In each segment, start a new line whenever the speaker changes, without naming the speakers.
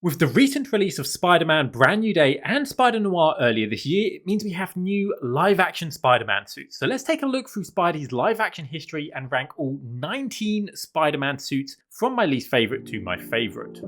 With the recent release of Spider-Man Brand New Day and Spider-Noir earlier this year, it means we have new live-action Spider-Man suits. So let's take a look through Spidey's live-action history and rank all 19 Spider-Man suits from my least favourite to my favourite.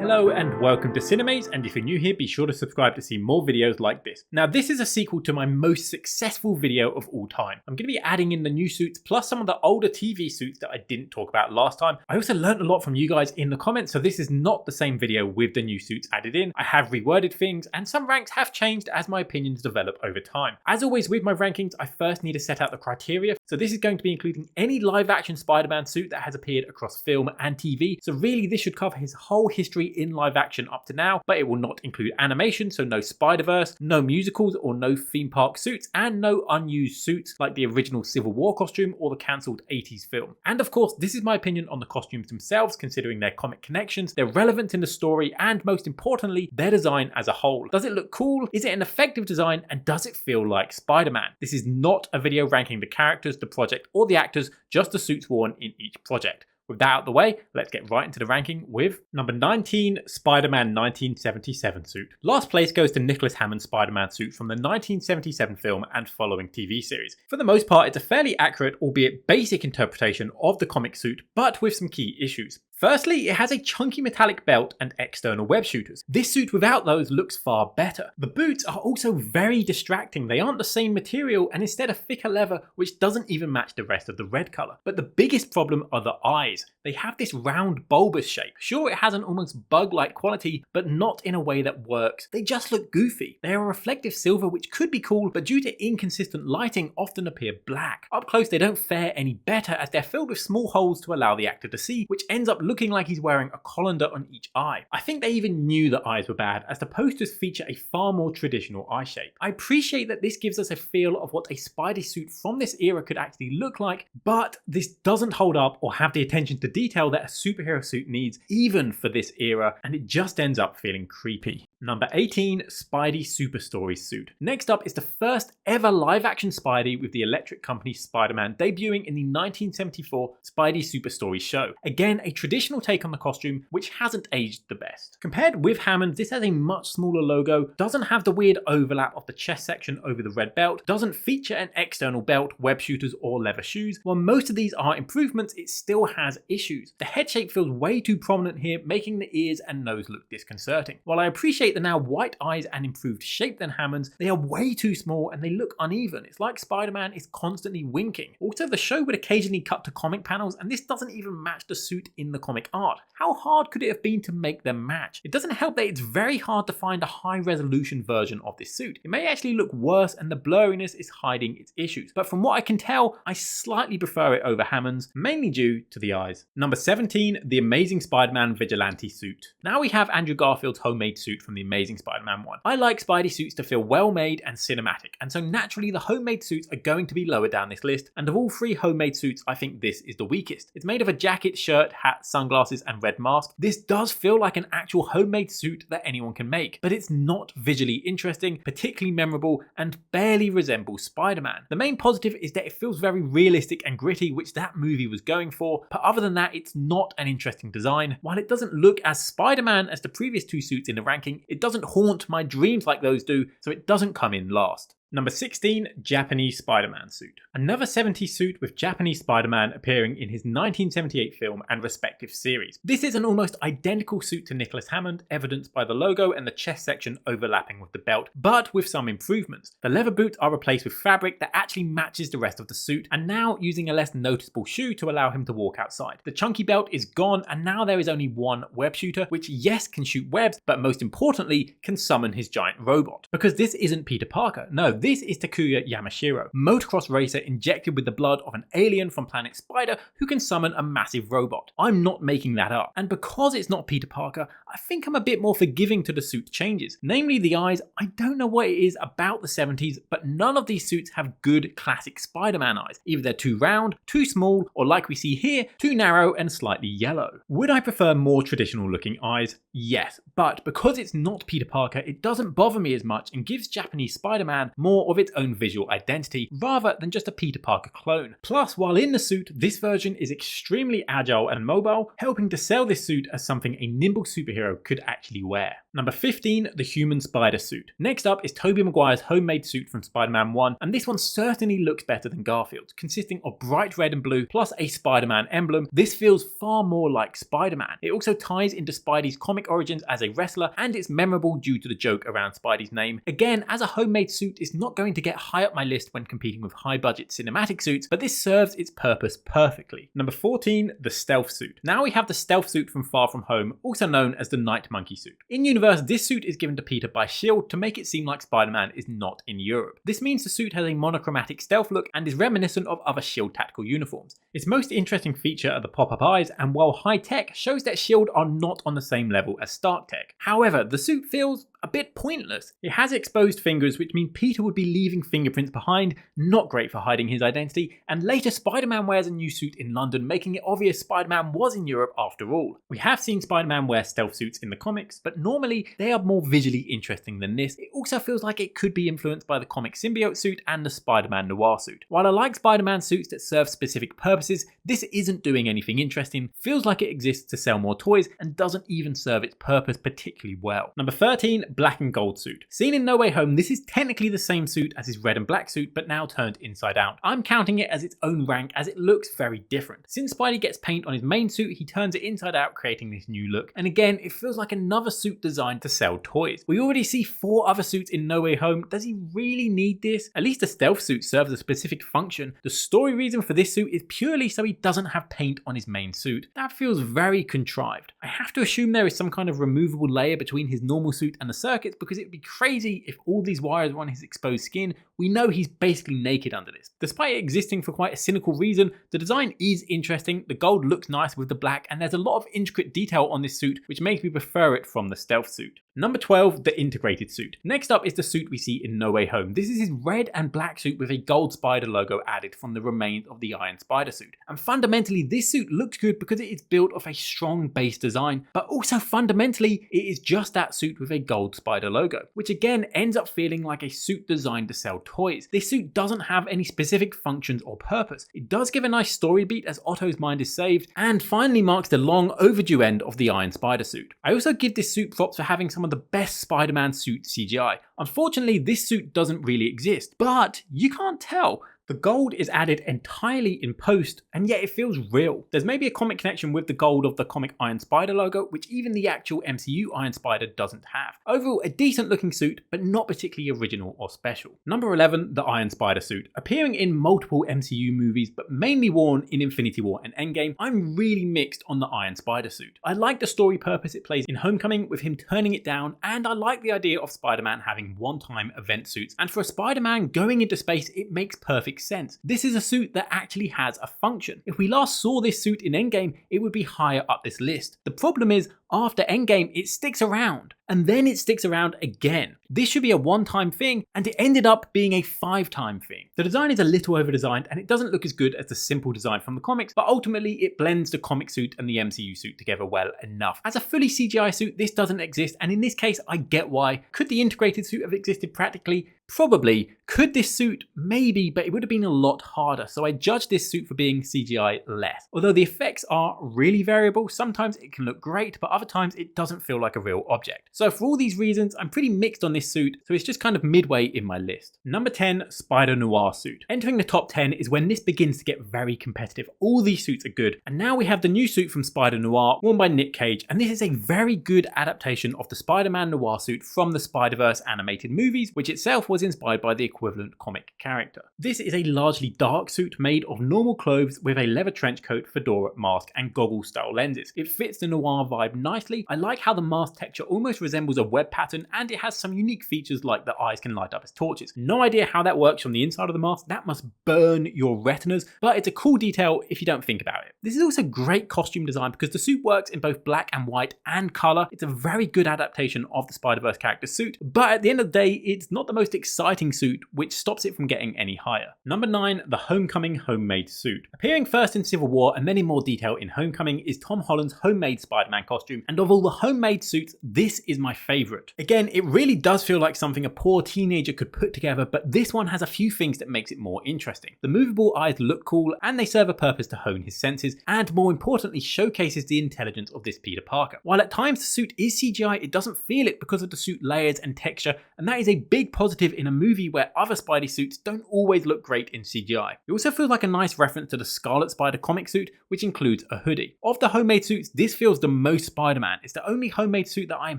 Hello and welcome to Cinemaze, and if you're new here, be sure to subscribe to see more videos like this. Now this is a sequel to my most successful video of all time. I'm going to be adding in the new suits plus some of the older TV suits that I didn't talk about last time. I also learned a lot from you guys in the comments, so this is not the same video with the new suits added in. I have reworded things and some ranks have changed as my opinions develop over time. As always with my rankings, I first need to set out the criteria. So this is going to be including any live action Spider-Man suit that has appeared across film and TV. So really this should cover his whole history in live action up to now, but it will not include animation, so no Spider-Verse, no musicals or no theme park suits, and no unused suits like the original Civil War costume or the cancelled 80s film. And of course, this is my opinion on the costumes themselves, considering their comic connections, their relevance in the story, and most importantly, their design as a whole. Does it look cool? Is it an effective design? And does it feel like Spider-Man? This is not a video ranking the characters, the project, or the actors, just the suits worn in each project. With that out of the way, let's get right into the ranking with number 19, Spider-Man 1977 suit. Last place goes to Nicholas Hammond's Spider-Man suit from the 1977 film and following TV series. For the most part, it's a fairly accurate, albeit basic interpretation of the comic suit, but with some key issues. Firstly, it has a chunky metallic belt and external web shooters. This suit without those looks far better. The boots are also very distracting. They aren't the same material and instead a thicker leather which doesn't even match the rest of the red colour. But the biggest problem are the eyes. They have this round bulbous shape. Sure, it has an almost bug-like quality, but not in a way that works. They just look goofy. They are reflective silver which could be cool, but due to inconsistent lighting often appear black. Up close they don't fare any better as they're filled with small holes to allow the actor to see, which ends up looking like he's wearing a colander on each eye. I think they even knew the eyes were bad as the posters feature a far more traditional eye shape. I appreciate that this gives us a feel of what a Spidey suit from this era could actually look like, but this doesn't hold up or have the attention to detail that a superhero suit needs even for this era, and it just ends up feeling creepy. Number 18, Spidey Super Stories suit. Next up is the first ever live action Spidey with the Electric Company's Spider-Man debuting in the 1974 Spidey Super Stories show. Again, a traditional take on the costume which hasn't aged the best. Compared with Hammond, this has a much smaller logo, doesn't have the weird overlap of the chest section over the red belt, doesn't feature an external belt, web shooters or leather shoes. While most of these are improvements, it still has issues. The head shape feels way too prominent here, making the ears and nose look disconcerting. While I appreciate the now white eyes and improved shape than Hammond's, they are way too small and they look uneven. It's like Spider-Man is constantly winking. Also, the show would occasionally cut to comic panels and this doesn't even match the suit in the comic art. How hard could it have been to make them match? It doesn't help that it's very hard to find a high resolution version of this suit. It may actually look worse and the blurriness is hiding its issues, but from what I can tell, I slightly prefer it over Hammond's, mainly due to the eyes. Number 17, the Amazing Spider-Man Vigilante suit. Now we have Andrew Garfield's homemade suit from the Amazing Spider-Man 1. I like Spidey suits to feel well made and cinematic, and so naturally the homemade suits are going to be lower down this list, and of all three homemade suits I think this is the weakest. It's made of a jacket, shirt, hat, sunglasses and red mask. This does feel like an actual homemade suit that anyone can make, but it's not visually interesting, particularly memorable, and barely resembles Spider-Man. The main positive is that it feels very realistic and gritty, which that movie was going for, but other than that it's not an interesting design. While it doesn't look as Spider-Man as the previous two suits in the ranking, it doesn't haunt my dreams like those do, so it doesn't come in last. Number 16, Japanese Spider-Man suit. Another 70s suit with Japanese Spider-Man appearing in his 1978 film and respective series. This is an almost identical suit to Nicholas Hammond, evidenced by the logo and the chest section overlapping with the belt, but with some improvements. The leather boots are replaced with fabric that actually matches the rest of the suit, and now using a less noticeable shoe to allow him to walk outside. The chunky belt is gone, and now there is only one web shooter, which yes can shoot webs, but most importantly can summon his giant robot. Because this isn't Peter Parker, no, this is Takuya Yamashiro, motocross racer injected with the blood of an alien from planet Spider who can summon a massive robot. I'm not making that up. And because it's not Peter Parker, I think I'm a bit more forgiving to the suit changes. Namely the eyes. I don't know what it is about the 70s, but none of these suits have good classic Spider-Man eyes. Either they're too round, too small, or like we see here, too narrow and slightly yellow. Would I prefer more traditional looking eyes? Yes, but because it's not Peter Parker, it doesn't bother me as much and gives Japanese Spider-Man more more of its own visual identity rather than just a Peter Parker clone. Plus, while in the suit, this version is extremely agile and mobile, helping to sell this suit as something a nimble superhero could actually wear. Number 15, the human spider suit. Next up is Tobey Maguire's homemade suit from Spider-Man 1, and this one certainly looks better than Garfield's, consisting of bright red and blue plus a Spider-Man emblem. This feels far more like Spider-Man. It also ties into Spidey's comic origins as a wrestler, and it's memorable due to the joke around Spidey's name. Again, as a homemade suit, it's not going to get high up my list when competing with high-budget cinematic suits, but this serves its purpose perfectly. Number 14, the stealth suit. Now we have the stealth suit from Far From Home, also known as the Night Monkey suit. In universe, this suit is given to Peter by S.H.I.E.L.D. to make it seem like Spider-Man is not in Europe. This means the suit has a monochromatic stealth look and is reminiscent of other S.H.I.E.L.D. tactical uniforms. Its most interesting feature are the pop-up eyes, and while high-tech, shows that S.H.I.E.L.D. are not on the same level as Stark Tech. However, the suit feels a bit pointless. It has exposed fingers, which mean Peter would be leaving fingerprints behind, not great for hiding his identity, and later Spider-Man wears a new suit in London, making it obvious Spider-Man was in Europe after all. We have seen Spider-Man wear stealth suits in the comics, but normally they are more visually interesting than this. It also feels like it could be influenced by the comic symbiote suit and the Spider-Man Noir suit. While I like Spider-Man suits that serve specific purposes, this isn't doing anything interesting, feels like it exists to sell more toys, and doesn't even serve its purpose particularly well. Number 13, black and gold suit. Seen in No Way Home, this is technically the same suit as his red and black suit, but now turned inside out. I'm counting it as its own rank as it looks very different. Since Spidey gets paint on his main suit, he turns it inside out, creating this new look. And again, it feels like another suit designed to sell toys. We already see 4 other suits in No Way Home. Does he really need this? At least the stealth suit serves a specific function. The story reason for this suit is purely so he doesn't have paint on his main suit. That feels very contrived. I have to assume there is some kind of removable layer between his normal suit and the circuits, because it would be crazy if all these wires were on his exposed skin. We know he's basically naked under this. Despite it existing for quite a cynical reason, the design is interesting, the gold looks nice with the black, and there's a lot of intricate detail on this suit which makes me prefer it from the stealth suit. Number 12, the integrated suit. Next up is the suit we see in No Way Home. This is his red and black suit with a gold spider logo added from the remains of the Iron Spider suit. And fundamentally, this suit looks good because it is built off a strong base design, but also fundamentally, it is just that suit with a gold spider logo, which again ends up feeling like a suit designed to sell toys. This suit doesn't have any specific functions or purpose. It does give a nice story beat as Otto's mind is saved, and finally marks the long overdue end of the Iron Spider suit. I also give this suit props for having some of the best Spider-Man suit CGI. Unfortunately, this suit doesn't really exist, but you can't tell. The gold is added entirely in post, and yet it feels real. There's maybe a comic connection with the gold of the comic Iron Spider logo, which even the actual MCU Iron Spider doesn't have. Overall, a decent looking suit, but not particularly original or special. Number 11, the Iron Spider suit. Appearing in multiple MCU movies, but mainly worn in Infinity War and Endgame, I'm really mixed on the Iron Spider suit. I like the story purpose it plays in Homecoming with him turning it down, and I like the idea of Spider-Man having one-time event suits. And for a Spider-Man going into space, it makes perfect sense. This is a suit that actually has a function. If we last saw this suit in Endgame, it would be higher up this list. The problem is, after Endgame, it sticks around, and then it sticks around again. This should be a one-time thing, and it ended up being a 5-time thing. The design is a little over-designed, and it doesn't look as good as the simple design from the comics, but ultimately it blends the comic suit and the MCU suit together well enough. As a fully CGI suit, this doesn't exist, and in this case, I get why. Could the integrated suit have existed practically? Probably. Could this suit? Maybe, but it would have been a lot harder, so I judge this suit for being CGI less. Although the effects are really variable, sometimes it can look great, but other times it doesn't feel like a real object. So for all these reasons, I'm pretty mixed on this suit, so it's just kind of midway in my list. Number 10, Spider-Noir suit. Entering the top 10 is when this begins to get very competitive. All these suits are good, and now we have the new suit from Spider-Noir, worn by Nick Cage, and this is a very good adaptation of the Spider-Man Noir suit from the Spider-Verse animated movies, which itself was inspired by the equivalent comic character. This is a largely dark suit made of normal clothes with a leather trench coat, fedora, mask, and goggle style lenses. It fits the noir vibe nicely. I like how the mask texture almost resembles a web pattern, and it has some unique features like the eyes can light up as torches. No idea how that works from the inside of the mask. That must burn your retinas, but it's a cool detail if you don't think about it. This is also great costume design because the suit works in both black and white and color. It's a very good adaptation of the Spider-Verse character suit, but at the end of the day, it's not the most exciting suit, which stops it from getting any higher. Number 9, the Homecoming homemade suit. Appearing first in Civil War and then in more detail in Homecoming is Tom Holland's homemade Spider-Man costume, and of all the homemade suits, this is my favourite. Again, it really does feel like something a poor teenager could put together, but this one has a few things that makes it more interesting. The movable eyes look cool, and they serve a purpose to hone his senses, and more importantly showcases the intelligence of this Peter Parker. While at times the suit is CGI, it doesn't feel it because of the suit layers and texture, and that is a big positive in a movie where other Spidey suits don't always look great in CGI. It also feels like a nice reference to the Scarlet Spider comic suit, which includes a hoodie. Of the homemade suits, this feels the most Spider-Man. It's the only homemade suit that I am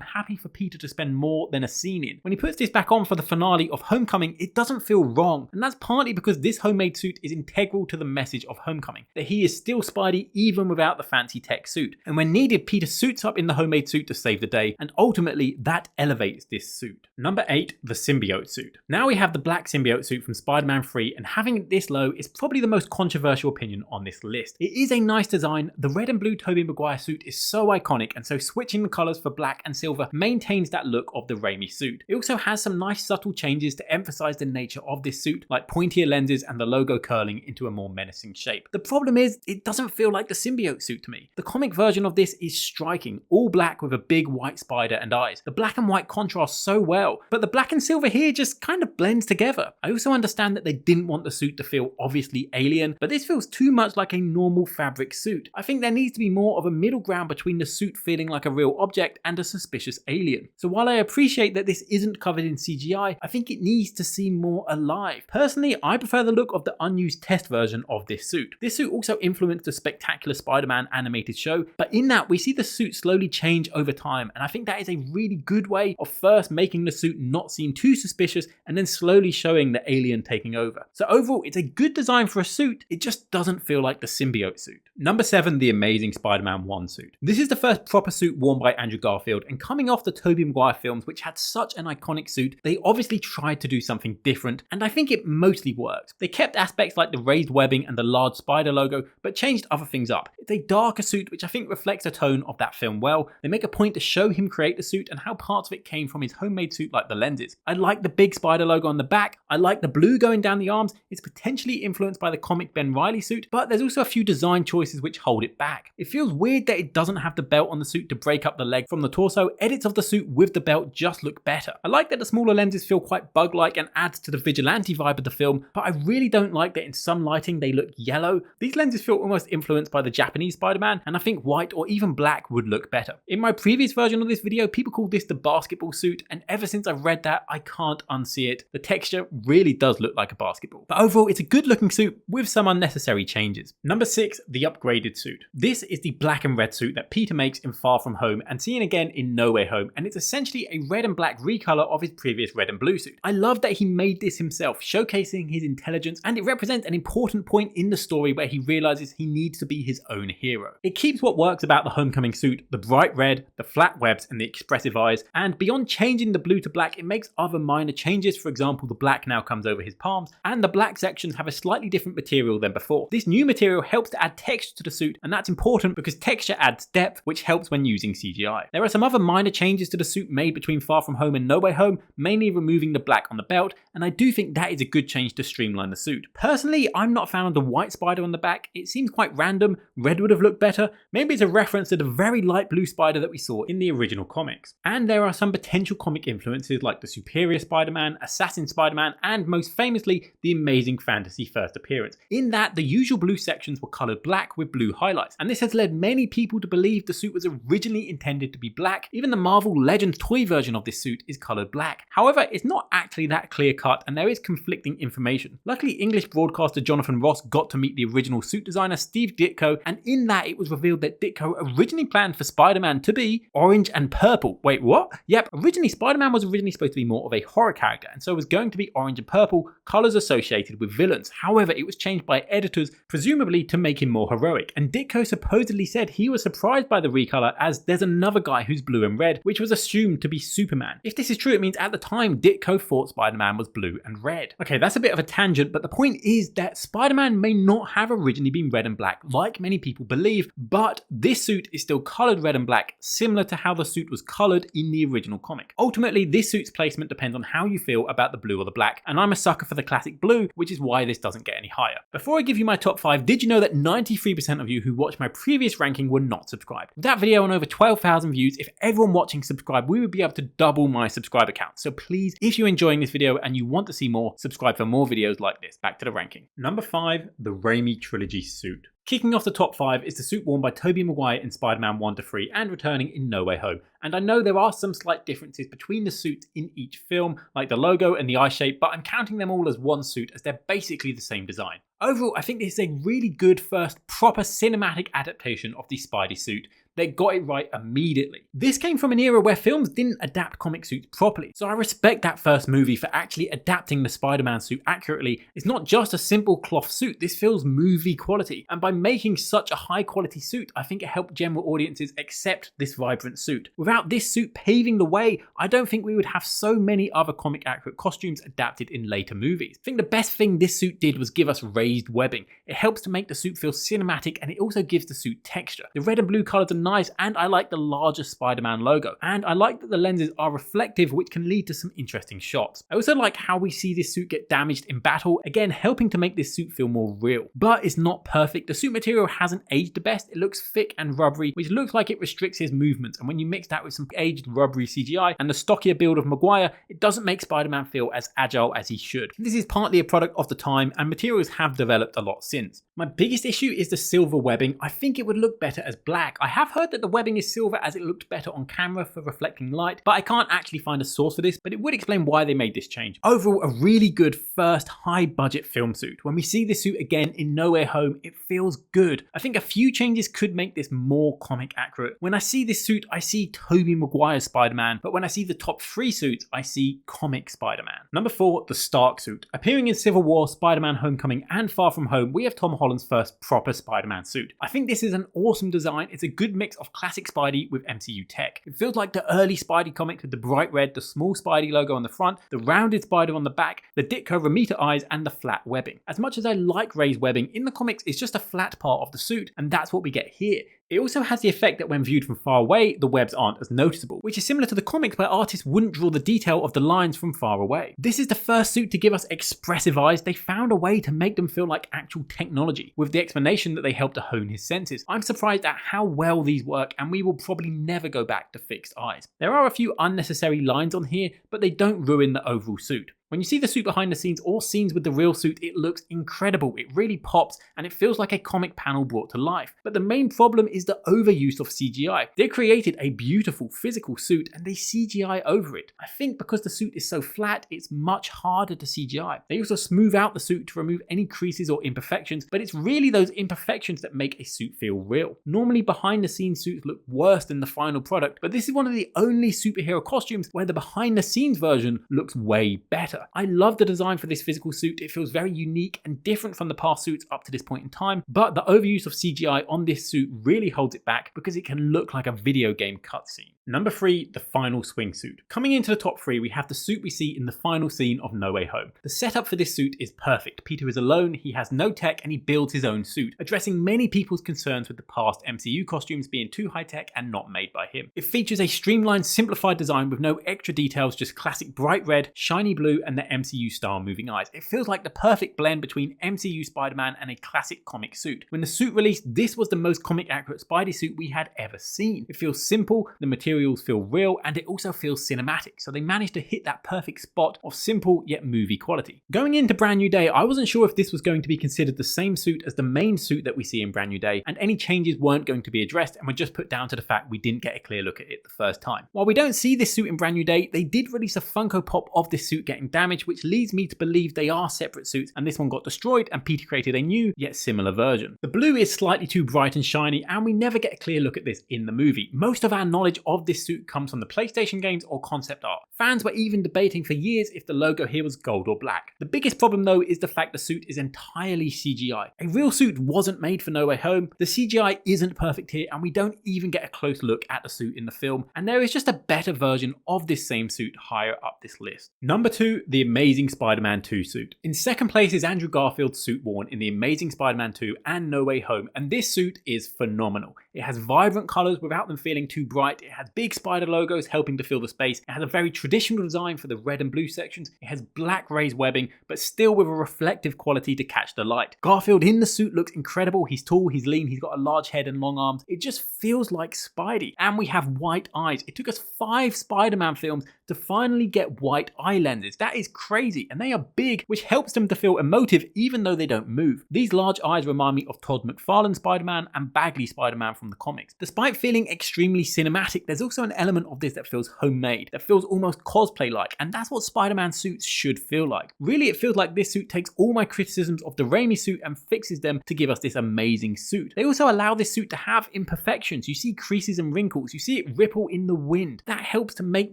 happy for Peter to spend more than a scene in. When he puts this back on for the finale of Homecoming, it doesn't feel wrong, and that's partly because this homemade suit is integral to the message of Homecoming, that he is still Spidey even without the fancy tech suit. And when needed, Peter suits up in the homemade suit to save the day, and ultimately that elevates this suit. Number 8, the symbiote suit. Now we have the black symbiote suit from Spider-Man 3, and having it this low is probably the most controversial opinion on this list. It is a nice design. The red and blue Tobey Maguire suit is so iconic, and so switching the colours for black and silver maintains that look of the Raimi suit. It also has some nice subtle changes to emphasise the nature of this suit, like pointier lenses and the logo curling into a more menacing shape. The problem is, it doesn't feel like the symbiote suit to me. The comic version of this is striking, all black with a big white spider and eyes. The black and white contrast so well, but the black and silver here just kind of blends together. I also understand that they didn't want the suit to feel obviously alien, but this feels too much like a normal fabric suit. I think there needs to be more of a middle ground between the suit feeling like a real object and a suspicious alien. So while I appreciate that this isn't covered in CGI, I think it needs to seem more alive. Personally, I prefer the look of the unused test version of this suit. This suit also influenced the Spectacular Spider-Man animated show, but in that we see the suit slowly change over time, and I think that is a really good way of first making the suit not seem too suspicious and then slowly showing the alien taking over. So overall, it's a good design for a suit, it just doesn't feel like the symbiote suit. Number 7, the Amazing Spider-Man 1 suit. This is the first proper suit worn by Andrew Garfield, and coming off the Tobey Maguire films, which had such an iconic suit, they obviously tried to do something different, and I think it mostly worked. They kept aspects like the raised webbing and the large spider logo, but changed other things up. It's a darker suit, which I think reflects the tone of that film well. They make a point to show him create the suit and how parts of it came from his homemade suit, like the lenses. I like the big spider logo on the back. I like the blue going down the arms. It's potentially influenced by the comic Ben Reilly suit, but there's also a few design choices which hold it back. It feels weird that it doesn't have the belt on the suit to break up the leg from the torso. Edits of the suit with the belt just look better. I like that the smaller lenses feel quite bug-like and adds to the vigilante vibe of the film, but I really don't like that in some lighting they look yellow. These lenses feel almost influenced by the Japanese Spider-Man, and I think white or even black would look better. In my previous version of this video, people called this the basketball suit, and ever since I've read that, I can't unsee it. The texture really does look like a basketball. But overall, it's a good looking suit with some unnecessary changes. Number 6, the upgraded suit. This is the black and red suit that Peter makes in Far From Home and seen again in No Way Home, and it's essentially a red and black recolor of his previous red and blue suit. I love that he made this himself, showcasing his intelligence, and it represents an important point in the story where he realizes he needs to be his own hero. It keeps what works about the Homecoming suit, the bright red, the flat webs, and the expressive eyes, and beyond changing the blue to black, it makes other minor changes. For example, the black now comes over his palms, and the black sections have a slightly different material than before. This new material helps to add texture to the suit, and that's important because texture adds depth, which helps when using CGI. There are some other minor changes to the suit made between Far From Home and No Way Home, mainly removing the black on the belt, and I do think that is a good change to streamline the suit. Personally, I'm not a fan of the white spider on the back. It seems quite random. Red would have looked better. Maybe it's a reference to the very light blue spider that we saw in the original comics. And there are some potential comic influences like the Superior Spider-Man, Assassin Spider-Man, and most famously, the Amazing Fantasy first appearance. In that, the usual blue sections were coloured black with blue highlights, and this has led many people to believe the suit was originally intended to be black. Even the Marvel Legends toy version of this suit is coloured black. However, it's not actually that clear cut, and there is conflicting information. Luckily, English broadcaster Jonathan Ross got to meet the original suit designer Steve Ditko, and in that it was revealed that Ditko originally planned for Spider-Man to be orange and purple. Wait, what? Yep, originally Spider-Man was originally supposed to be more of a horror character, and so was going to be orange and purple, colours associated with villains. However, it was changed by editors, presumably to make him more heroic, and Ditko supposedly said he was surprised by the recolor as there's another guy who's blue and red, which was assumed to be Superman. If this is true, it means at the time Ditko thought Spider-Man was blue and red. Okay, that's a bit of a tangent, but the point is that Spider-Man may not have originally been red and black like many people believe, but this suit is still coloured red and black, similar to how the suit was coloured in the original comic. Ultimately, this suit's placement depends on how you you feel about the blue or the black, and I'm a sucker for the classic blue, which is why this doesn't get any higher. Before I give you my top 5, did you know that 93% of you who watched my previous ranking were not subscribed? With that video on over 12,000 views, if everyone watching subscribed, we would be able to double my subscriber count. So please, if you're enjoying this video and you want to see more, subscribe for more videos like this. Back to the ranking. Number 5, the Raimi Trilogy suit. Kicking off the top 5 is the suit worn by Tobey Maguire in Spider-Man 1 to 3 and returning in No Way Home. And I know there are some slight differences between the suits in each film, like the logo and the eye shape, but I'm counting them all as one suit as they're basically the same design. Overall, I think this is a really good first proper cinematic adaptation of the Spidey suit. They got it right immediately. This came from an era where films didn't adapt comic suits properly, so I respect that first movie for actually adapting the Spider-Man suit accurately. It's not just a simple cloth suit, this feels movie quality, and by making such a high quality suit, I think it helped general audiences accept this vibrant suit. Without this suit paving the way, I don't think we would have so many other comic accurate costumes adapted in later movies. I think the best thing this suit did was give us raised webbing. It helps to make the suit feel cinematic, and it also gives the suit texture. The red and blue colours are nice, and I like the larger Spider-Man logo, and I like that the lenses are reflective, which can lead to some interesting shots. I also like how we see this suit get damaged in battle, again helping to make this suit feel more real. But it's not perfect. The suit material hasn't aged the best. It looks thick and rubbery, which looks like it restricts his movements, and when you mix that with some aged rubbery CGI and the stockier build of Maguire, it doesn't make Spider-Man feel as agile as he should. This is partly a product of the time, and materials have developed a lot since. My biggest issue is the silver webbing. I think it would look better as black. I have heard that the webbing is silver as it looked better on camera for reflecting light, but I can't actually find a source for this, but it would explain why they made this change. Overall, a really good first high budget film suit. When we see this suit again in No Way Home, it feels good. I think a few changes could make this more comic accurate. When I see this suit, I see Tobey Maguire's Spider-Man, but when I see the top 3 suits, I see comic Spider-Man. Number 4, the Stark suit. Appearing in Civil War, Spider-Man Homecoming, and Far From Home, we have Tom Holland's first proper Spider-Man suit. I think this is an awesome design. It's a good mix of classic Spidey with MCU tech. It feels like the early Spidey comics with the bright red, the small Spidey logo on the front, the rounded spider on the back, the Ditko Romita eyes, and the flat webbing. As much as I like raised webbing, in the comics it's just a flat part of the suit, and that's what we get here. It also has the effect that when viewed from far away, the webs aren't as noticeable, which is similar to the comics where artists wouldn't draw the detail of the lines from far away. This is the first suit to give us expressive eyes. They found a way to make them feel like actual technology, with the explanation that they help to hone his senses. I'm surprised at how well these work, and we will probably never go back to fixed eyes. There are a few unnecessary lines on here, but they don't ruin the overall suit. When you see the suit behind the scenes or scenes with the real suit, it looks incredible. It really pops and it feels like a comic panel brought to life. But the main problem is the overuse of CGI. They created a beautiful physical suit and they CGI over it. I think because the suit is so flat, it's much harder to CGI. They also smooth out the suit to remove any creases or imperfections, but it's really those imperfections that make a suit feel real. Normally behind the scenes suits look worse than the final product, but this is one of the only superhero costumes where the behind the scenes version looks way better. I love the design for this physical suit. It feels very unique and different from the past suits up to this point in time, but the overuse of CGI on this suit really holds it back because it can look like a video game cutscene. Number 3, the final swingsuit. Coming into the top 3, we have the suit we see in the final scene of No Way Home. The setup for this suit is perfect. Peter is alone, he has no tech, and he builds his own suit, addressing many people's concerns with the past MCU costumes being too high-tech and not made by him. It features a streamlined, simplified design with no extra details, just classic bright red, shiny blue, and the MCU-style moving eyes. It feels like the perfect blend between MCU Spider-Man and a classic comic suit. When the suit released, this was the most comic-accurate Spidey suit we had ever seen. It feels simple, the materials feel real, and it also feels cinematic, so they managed to hit that perfect spot of simple yet movie quality. Going into Brand New Day, I wasn't sure if this was going to be considered the same suit as the main suit that we see in Brand New Day, and any changes weren't going to be addressed and were just put down to the fact we didn't get a clear look at it the first time. While we don't see this suit in Brand New Day, they did release a Funko Pop of this suit getting damaged, which leads me to believe they are separate suits, and this one got destroyed and Peter created a new yet similar version. The blue is slightly too bright and shiny, and we never get a clear look at this in the movie. Most of our knowledge of this suit comes from the PlayStation games or concept art. Fans were even debating for years if the logo here was gold or black. The biggest problem though is the fact the suit is entirely CGI. A real suit wasn't made for No Way Home, the CGI isn't perfect here, and we don't even get a close look at the suit in the film, and there is just a better version of this same suit higher up this list. Number 2, the Amazing Spider-Man 2 suit. In second place is Andrew Garfield's suit worn in the Amazing Spider-Man 2 and No Way Home, and this suit is phenomenal. It has vibrant colours without them feeling too bright, it has big spider logos helping to fill the space, it has a very traditional design for the red and blue sections. It has black raised webbing, but still with a reflective quality to catch the light. Garfield in the suit looks incredible. He's tall, he's lean, he's got a large head and long arms. It just feels like Spidey. And we have white eyes. It took us 5 Spider-Man films to finally get white eye lenses. That is crazy. And they are big, which helps them to feel emotive even though they don't move. These large eyes remind me of Todd McFarlane's Spider-Man and Bagley Spider-Man from the comics. Despite feeling extremely cinematic, there's also an element of this that feels homemade, that feels almost cosplay-like, and that's what Spider-Man suits should feel like. Really, it feels like this suit takes all my criticisms of the Raimi suit and fixes them to give us this amazing suit. They also allow this suit to have imperfections. You see creases and wrinkles, you see it ripple in the wind. That helps to make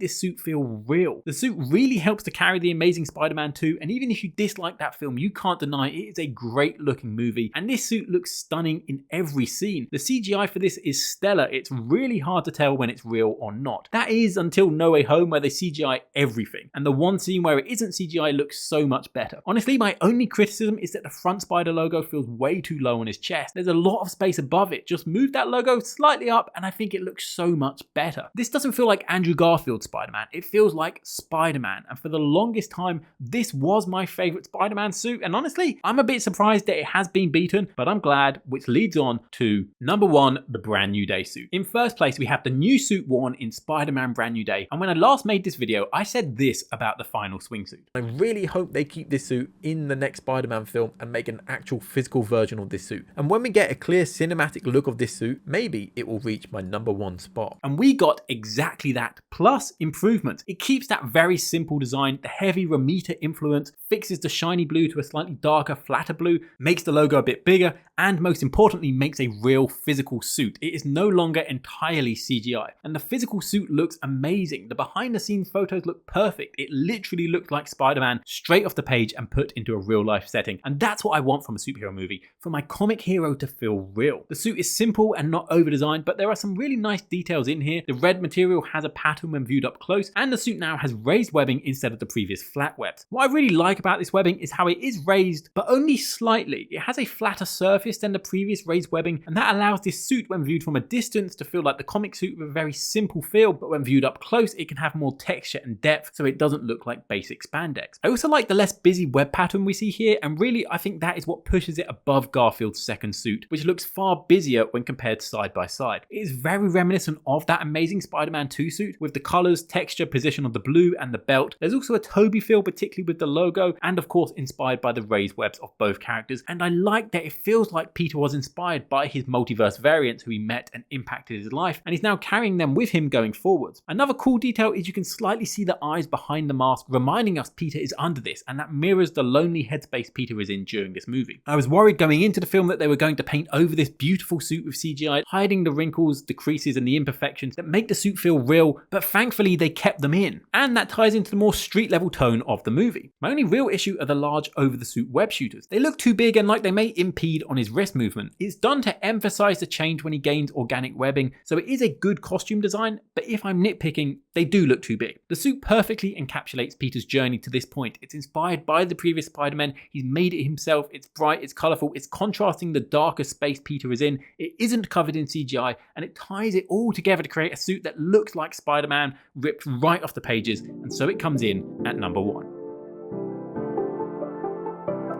this suit feel real. The suit really helps to carry the Amazing Spider-Man 2, and even if you dislike that film, you can't deny it is a great looking movie, and this suit looks stunning in every scene. The CGI for this is stellar. It's really hard to tell when it's real or not. That is until No Way Home, where they CGI everything, and the one scene where it isn't CGI looks so much better. Honestly, my only criticism is that the front Spider logo feels way too low on his chest. There's a lot of space above it. Just move that logo slightly up and I think it looks so much better. This doesn't feel like Andrew Garfield's Spider-Man. It feels like Spider-Man, and for the longest time, this was my favorite Spider-Man suit, and honestly, I'm a bit surprised that it has been beaten, but I'm glad, which leads on to number 1, the Brand New Day suit. In first place, we have the new suit worn in Spider-Man Brand New Day, and when I last made this video, I said this about the final swingsuit.
I really hope they keep this suit in the next Spider-Man film and make an actual physical version of this suit. And when we get a clear cinematic look of this suit, maybe it will reach my number 1 spot.
And we got exactly that, plus improvements. It keeps that very simple design, the heavy Romita influence, fixes the shiny blue to a slightly darker, flatter blue, makes the logo a bit bigger, and most importantly, makes a real physical suit. It is no longer entirely CGI, and the physical suit looks amazing. The behind the scenes photos look perfect. It literally looks like Spider-Man straight off the page and put into a real life setting, and that's what I want from a superhero movie, for my comic hero to feel real. The suit is simple and not over designed, but there are some really nice details in here. The red material has a pattern when viewed up close, and the suit now has raised webbing instead of the previous flat webs. What I really like about this webbing is how it is raised, but only slightly. It has a flatter surface than the previous raised webbing, and that allows this suit, when viewed from a distance, to feel like the comic suit with a very simple feel, but when viewed up close, it can have more texture and depth, so it doesn't look like basic spandex. I also like the less busy web pattern we see here, and really I think that is what pushes it above Garfield's second suit, which looks far busier when compared side by side. It is very reminiscent of that Amazing Spider-Man 2 suit, with the colours, texture, position of the blue and the belt. There's also a Toby feel, particularly with the logo, and of course inspired by the raised webs of both characters, and I like that it feels like Peter was inspired by his multiverse variants who he met and impacted his life, and he's now carrying them with him going forwards. Another cool detail is you can slightly see the eyes behind the mask, reminding us Peter is under this, and that mirrors the lonely headspace Peter is in during this movie. I was worried going into the film that they were going to paint over this beautiful suit with CGI, hiding the wrinkles, the creases and the imperfections that make the suit feel real, but thankfully they kept them in, and that ties into the more street level tone of the movie. My only real issue are the large over the suit web shooters. They look too big and like they may impede on his wrist movement. It's done to emphasize the change when he gains organic webbing, so it is a good costume design, but if I'm nitpicking, they do look too big. The suit perfectly encapsulates Peter's journey to this point. It's inspired by the previous Spider-Man, he's made it himself, it's bright, it's colourful, it's contrasting the darker space Peter is in, it isn't covered in CGI, and it ties it all together to create a suit that looks like Spider-Man ripped right off the pages, and so it comes in at number 1.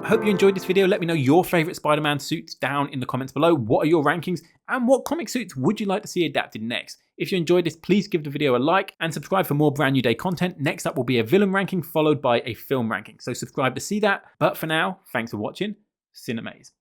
I hope you enjoyed this video. Let me know your favourite Spider-Man suits down in the comments below. What are your rankings and what comic suits would you like to see adapted next? If you enjoyed this, please give the video a like and subscribe for more Brand New Day content. Next up will be a villain ranking followed by a film ranking, so subscribe to see that. But for now, thanks for watching. Cinemaze.